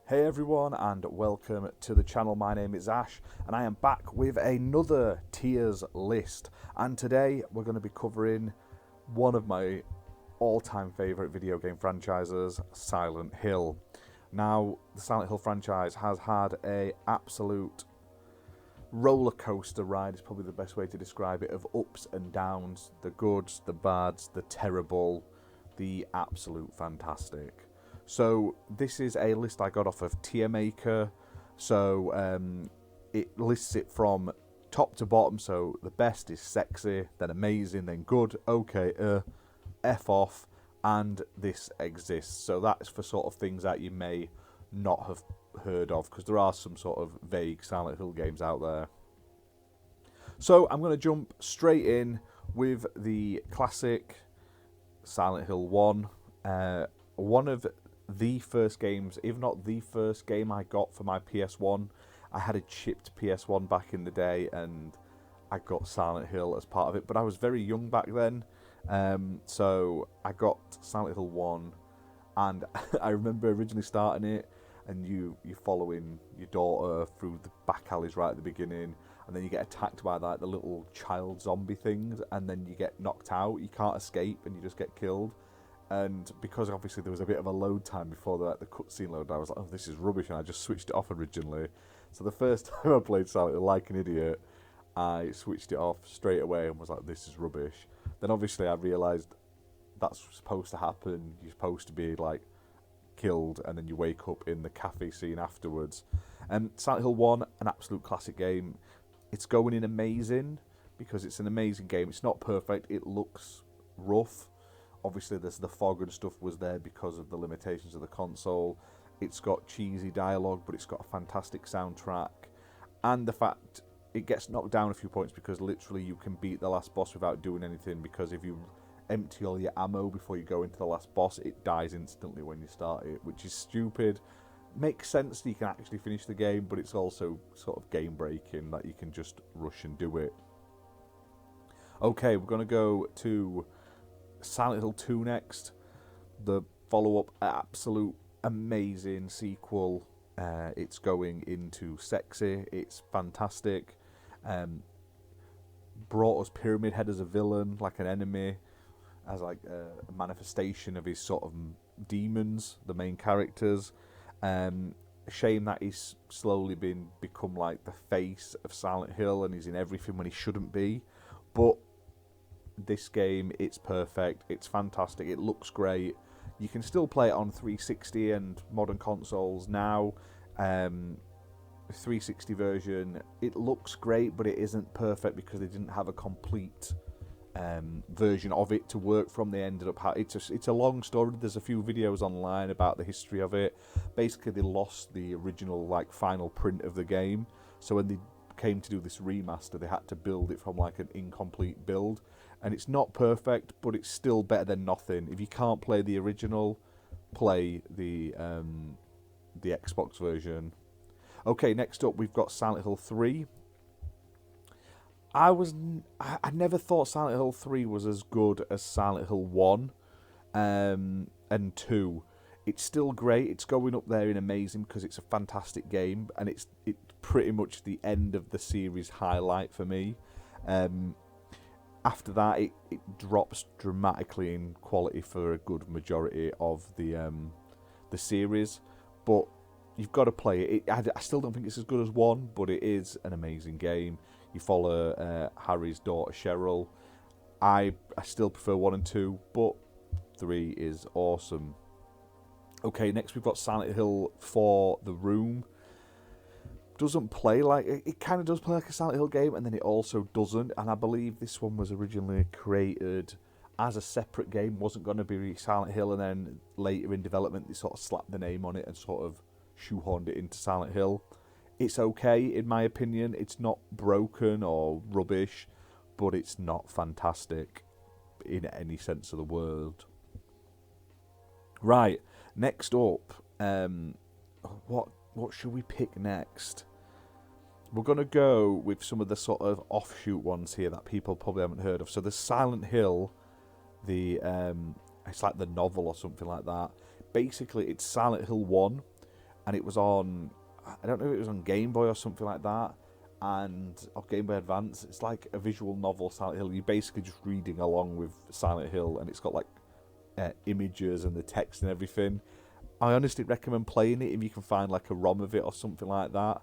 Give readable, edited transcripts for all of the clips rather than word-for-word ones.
Hey everyone, and welcome to the channel. My name is Ash and I am back with another tiers list, and today we're going to be covering one of my all-time favourite video game franchises, Silent Hill. Now, the Silent Hill franchise has had a absolute roller coaster ride, is probably the best way to describe it, of ups and downs, the goods, the bads, the terrible, the absolute fantastic. So this is a list I got off of Tier Maker. So it lists it from top to bottom. So the best is sexy, then amazing, then good, okay, F off, and this exists. So that's for sort of things that you may not have heard of, because there are some sort of vague Silent Hill games out there. So I'm going to jump straight in with the classic Silent Hill 1. One of the first games, if not the first game I got for my PS1. I had a chipped PS1 back in the day and I got Silent Hill as part of it, but I was very young back then. So I got Silent Hill 1, and I remember originally starting it, and you following your daughter through the back alleys right at the beginning, and then you get attacked by like the little child zombie things, and then you get knocked out. You can't escape, and you just get killed. And because obviously there was a bit of a load time before the cutscene load, I was like, oh, this is rubbish, and I just switched it off originally. So the first time I played Silent Hill like an idiot, I switched it off straight away and was like, this is rubbish. Then obviously I realised that's supposed to happen. You're supposed to be like killed, and then you wake up in the cafe scene afterwards. And Silent Hill 1, an absolute classic game. It's going in amazing because it's an amazing game. It's not perfect. It looks rough. Obviously, there's the fog and stuff was there because of the limitations of the console. It's got cheesy dialogue, but it's got a fantastic soundtrack. And the fact it gets knocked down a few points because literally you can beat the last boss without doing anything, because if you empty all your ammo before you go into the last boss, it dies instantly when you start it, which is stupid. Makes sense that you can actually finish the game, but it's also sort of game breaking that you can just rush and do it. Okay, we're going to go to Silent Hill 2 next. The follow-up, absolute amazing sequel. It's going into sexy. It's fantastic. Brought us Pyramid Head as a villain, like an enemy, as like a manifestation of his sort of demons, the main characters. Shame that he's slowly become like the face of Silent Hill, and he's in everything when he shouldn't be. But this game, it's perfect, it's fantastic, it looks great. You can still play it on 360 and modern consoles now. 360 version, it looks great, but it isn't perfect because they didn't have a complete version of it to work from. They ended up it's a long story. There's a few videos online about the history of it. Basically, they lost the original like final print of the game, so when they came to do this remaster, they had to build it from like an incomplete build, and it's not perfect, but it's still better than nothing. If you can't play the original, play the Xbox version. Okay, next up we've got Silent Hill 3. I never thought Silent Hill 3 was as good as Silent Hill 1 and 2. It's still great. It's going up there in amazing because it's a fantastic game, and it's pretty much the end of the series highlight for me. After that, it drops dramatically in quality for a good majority of the series, but you've got to play it. I still don't think it's as good as 1, but it is an amazing game. You follow Harry's daughter Cheryl. I still prefer 1 and 2, but 3 is awesome. Okay, next we've got Silent Hill 4: The Room. Doesn't play like it kind of does play like a Silent Hill game, and then it also doesn't. And I believe this one was originally created as a separate game, wasn't going to be Silent Hill, and then later in development they sort of slapped the name on it and sort of shoehorned it into Silent Hill. It's okay in my opinion. It's not broken or rubbish, but it's not fantastic in any sense of the word. Right, next up, what should we pick next? We're going to go with some of the sort of offshoot ones here that people probably haven't heard of. So there's Silent Hill, it's like the novel or something like that. Basically, it's Silent Hill 1, and it was on, I don't know if it was on Game Boy or something like that, or Game Boy Advance. It's like a visual novel, Silent Hill. You're basically just reading along with Silent Hill, and it's got like images and the text and everything. I honestly recommend playing it if you can find like a ROM of it or something like that.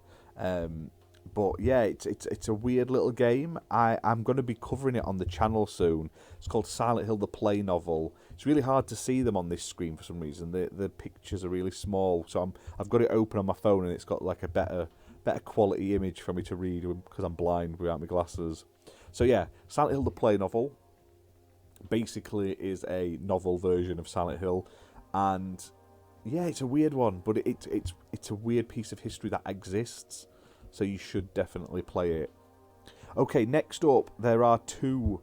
But yeah, it's a weird little game. I'm going to be covering it on the channel soon. It's called Silent Hill: The Play Novel. It's really hard to see them on this screen for some reason. The pictures are really small, so I've got it open on my phone, and it's got like a better quality image for me to read because I'm blind without my glasses. So yeah, Silent Hill: The Play Novel basically is a novel version of Silent Hill, and yeah, it's a weird one, but it's a weird piece of history that exists. So you should definitely play it. Okay, next up, there are 2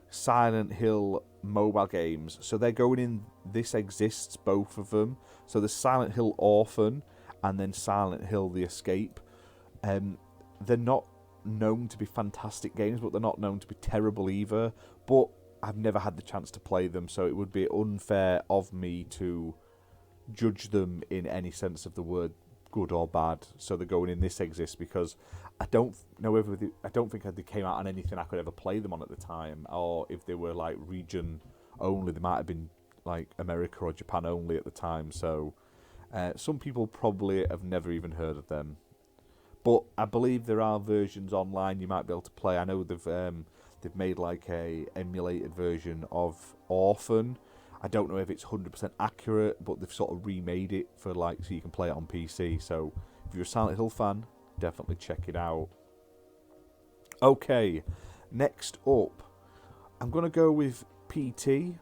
Silent Hill mobile games. So they're going in This Exists, both of them. So there's Silent Hill Orphan and then Silent Hill The Escape. They're not known to be fantastic games, but they're not known to be terrible either. But I've never had the chance to play them, so it would be unfair of me to judge them in any sense of the word, good or bad. So they're going in This Exists because I don't know whether I don't think they came out on anything I could ever play them on at the time, or if they were like region only, they might have been like America or Japan only at the time. So some people probably have never even heard of them, but I believe there are versions online you might be able to play. I know they've made like a emulated version of Orphan. I don't know if it's 100% accurate, but they've sort of remade it for like so you can play it on PC. So if you're a Silent Hill fan, definitely check it out. Okay, next up, I'm going to go with PT,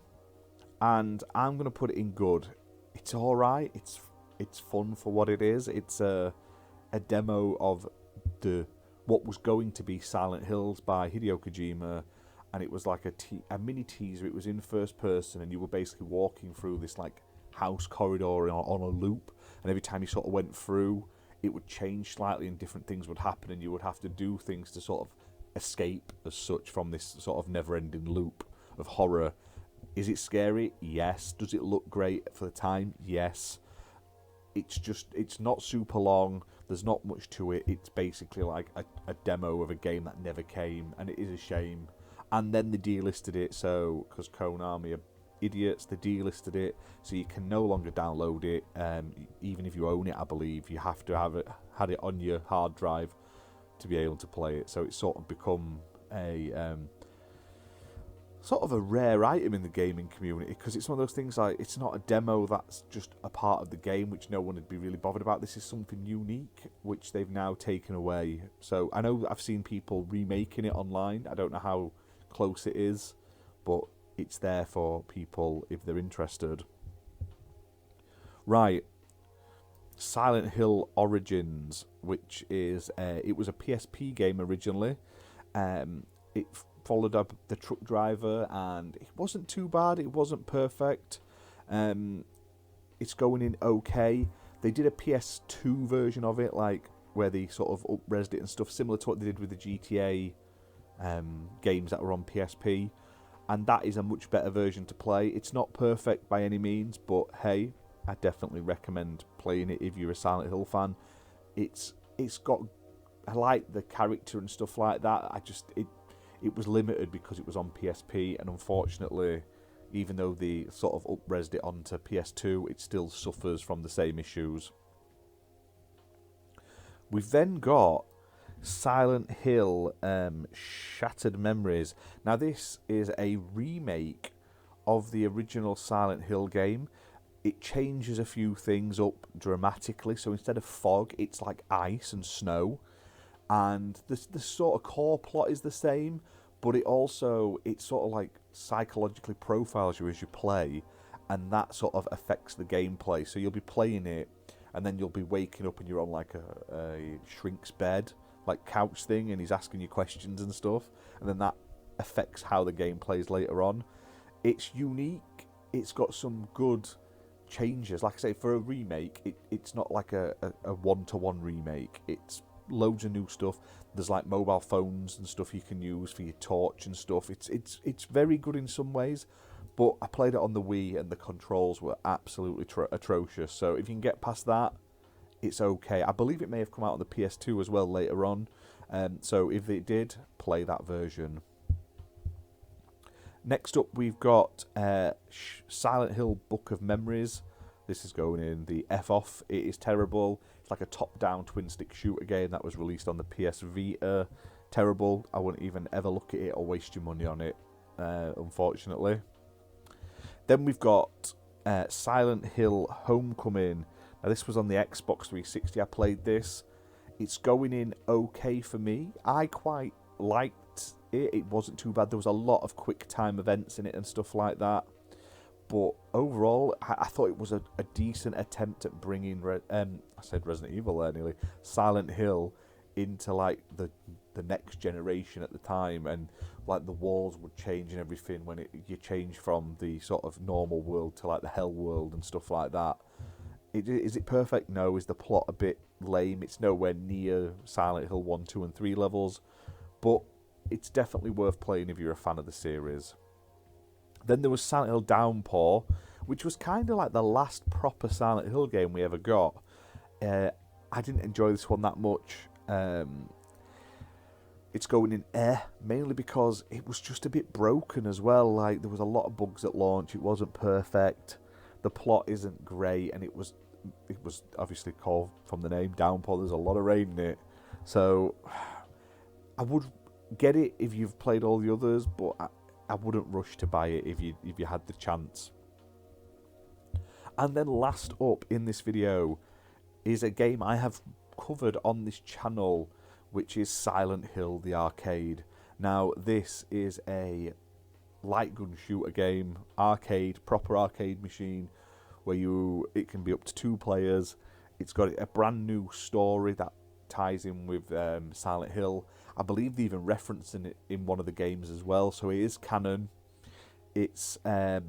and I'm going to put it in good. It's alright, it's fun for what it is. It's a demo of what was going to be Silent Hills by Hideo Kojima, and it was like a mini teaser. It was in first person, and you were basically walking through this like house corridor on a loop, and every time you sort of went through, it would change slightly and different things would happen, and you would have to do things to sort of escape as such from this sort of never-ending loop of horror. Is it scary? Yes. Does it look great for the time? Yes. It's not super long. There's not much to it. It's basically like a demo of a game that never came, and it is a shame. And then they delisted it, so because Konami are idiots, they delisted it, so you can no longer download it. Even if you own it, I believe you have to have had it on your hard drive to be able to play it. So it's sort of become a sort of a rare item in the gaming community, because it's one of those things like it's not a demo that's just a part of the game which no one would be really bothered about. This is something unique which they've now taken away. So I know I've seen people remaking it online. I don't know how close it is, but it's there for people if they're interested. Right, Silent Hill Origins, which is it was a PSP game originally. It followed up The Truck Driver, and it wasn't too bad. It wasn't perfect. It's going in okay. They did a PS2 version of it, like where they sort of up-resed it and stuff, similar to what they did with the GTA games that were on PSP, and that is a much better version to play. It's not perfect by any means, but hey, I definitely recommend playing it if you're a Silent Hill fan. It's got, I like the character and stuff like that. It was limited because it was on PSP, and unfortunately, even though they sort of up-resed it onto PS2, it still suffers from the same issues. We've then got Silent Hill Shattered Memories. Now this is a remake of the original Silent Hill game. It changes a few things up dramatically. So instead of fog, it's like ice and snow. And the sort of core plot is the same, but it sort of like psychologically profiles you as you play, and that sort of affects the gameplay. So you'll be playing it, and then you'll be waking up and you're on like a shrink's bed, like couch thing, and he's asking you questions and stuff, and then that affects how the game plays later on. It's unique. It's got some good changes. Like I say, for a remake, it's not like a one-to-one remake. It's loads of new stuff. There's like mobile phones and stuff you can use for your torch and stuff. It's very good in some ways, but I played it on the Wii and the controls were absolutely atrocious. So if you can get past that, it's okay. I believe it may have come out on the PS2 as well later on. So if it did, play that version. Next up, we've got Silent Hill Book of Memories. This is going in the F off. It is terrible. It's like a top-down twin-stick shooter game that was released on the PS Vita. Terrible. I wouldn't even ever look at it or waste your money on it, unfortunately. Then we've got Silent Hill Homecoming. Now, this was on the Xbox 360. I played this. It's going in okay for me. I quite liked it. It wasn't too bad. There was a lot of quick time events in it and stuff like that. But overall, I thought it was a decent attempt at bringing, I said Resident Evil there nearly, Silent Hill into like the next generation at the time, and like the walls would change and everything when you change from the sort of normal world to like the hell world and stuff like that. Is it perfect? No. Is the plot a bit lame? It's nowhere near Silent Hill 1, 2 and 3 levels, but it's definitely worth playing if you're a fan of the series. Then there was Silent Hill Downpour, which was kind of like the last proper Silent Hill game we ever got. I didn't enjoy this one that much. It's going in mainly because it was just a bit broken as well. Like, there was a lot of bugs at launch. It wasn't perfect. The plot isn't great, and it was obviously called from the name Downpour. There's a lot of rain in it, so I would get it if you've played all the others, but I wouldn't rush to buy it if you had the chance. And then last up in this video is a game I have covered on this channel, which is Silent Hill the Arcade. Now, this is a light gun shooter game, arcade, proper arcade machine, where it can be up to 2 players. It's got a brand new story that ties in with Silent Hill. I believe they even referenced it in one of the games as well, so it is canon. It's I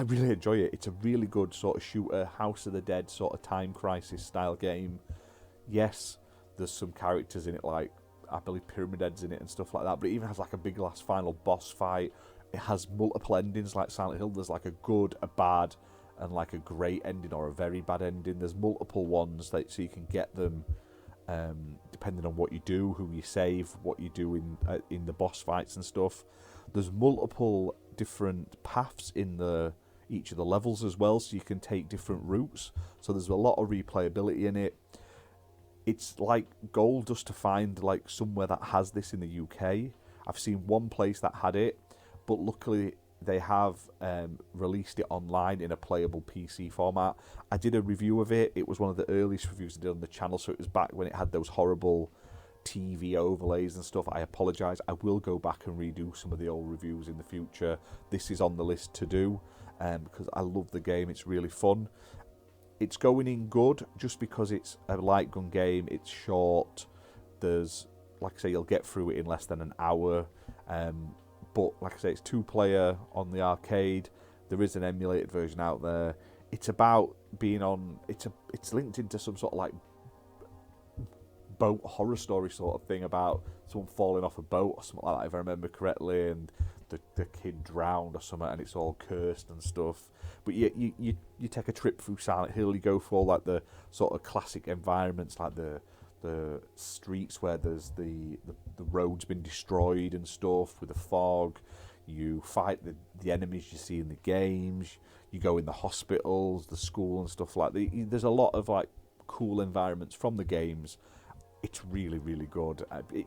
really enjoy it. It's a really good sort of shooter, House of the Dead sort of Time Crisis style game. Yes, there's some characters in it, like I believe Pyramid Head's in it and stuff like that, but it even has like a big last final boss fight. It has multiple endings like Silent Hill. There's like a good, a bad, and like a great ending or a very bad ending. There's multiple ones so you can get them depending on what you do, who you save, what you do in the boss fights and stuff. There's multiple different paths in each of the levels as well, so you can take different routes. So there's a lot of replayability in it. It's like gold just to find like somewhere that has this in the UK. I've seen one place that had it, but luckily they have released it online in a playable PC format. I did a review of it. It was one of the earliest reviews I did on the channel, so it was back when it had those horrible TV overlays and stuff. I apologise. I will go back and redo some of the old reviews in the future. This is on the list to do because I love the game. It's really fun. It's going in good just because it's a light gun game. It's short. There's, like I say, you'll get through it in less than an hour. But like I say, it's 2-player on the arcade. There is an emulated version out there. It's about being on. It's linked into some sort of like boat horror story sort of thing about someone falling off a boat or something like that, if I remember correctly, and the kid drowned or something, and it's all cursed and stuff. But you take a trip through Silent Hill. You go for all like the sort of classic environments, like the streets where there's the road's been destroyed and stuff with the fog. You fight the enemies you see in the games. You go in the hospitals, the school and stuff like that. There's a lot of like cool environments from the games. It's really, really good.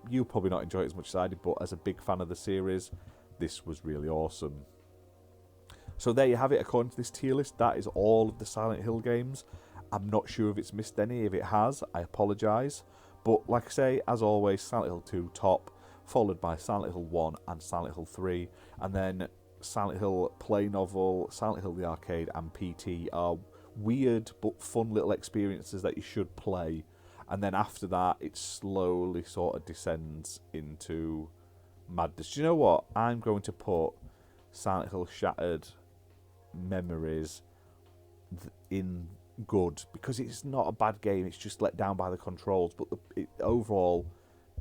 You'll probably not enjoy it as much as I did, but as a big fan of the series, this was really awesome. So there you have it. According to this tier list, that is all of the Silent Hill games. I'm not sure if it's missed any. If it has, I apologise. But like I say, as always, Silent Hill 2 top, followed by Silent Hill 1 and Silent Hill 3. And then Silent Hill Play Novel, Silent Hill the Arcade and PT are weird but fun little experiences that you should play. And then after that, it slowly sort of descends into madness. Do you know what? I'm going to put Silent Hill Shattered Memories in good, because it's not a bad game. It's just let down by the controls, but overall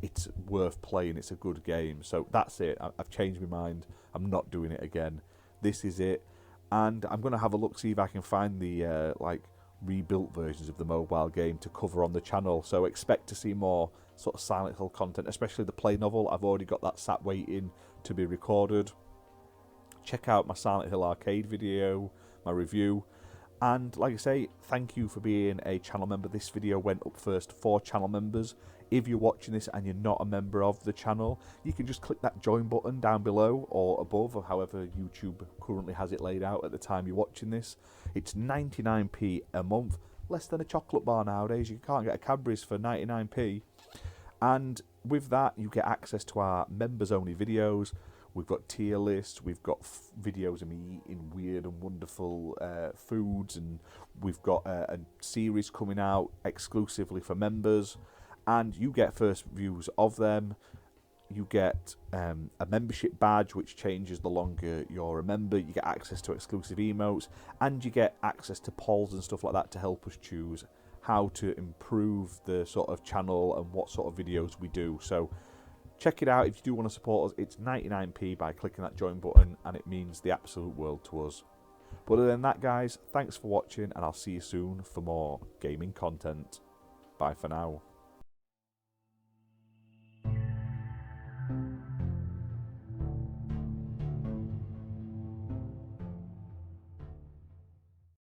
it's worth playing. It's a good game. So that's it. I've changed my mind. I'm not doing it again. This is it, and I'm going to have a look, see if I can find the like rebuilt versions of the mobile game to cover on the channel. So expect to see more sort of Silent Hill content, especially the play novel. I've already got that sat waiting to be recorded. Check out my Silent Hill Arcade video, my review. And like I say, thank you for being a channel member. This video went up first for channel members. If you're watching this and you're not a member of the channel, you can just click that join button down below or above, or however YouTube currently has it laid out at the time you're watching this. It's 99p a month, less than a chocolate bar nowadays. You can't get a Cadbury's for 99p. And with that, you get access to our members only videos. We've got tier lists, we've got videos of me eating weird and wonderful foods, and we've got a series coming out exclusively for members, and you get first views of them. You get a membership badge, which changes the longer you're a member. You get access to exclusive emotes, and you get access to polls and stuff like that to help us choose how to improve the sort of channel and what sort of videos we do. So check it out if you do want to support us. It's 99p by clicking that join button, and it means the absolute world to us. But other than that, guys, thanks for watching, and I'll see you soon for more gaming content. Bye for now.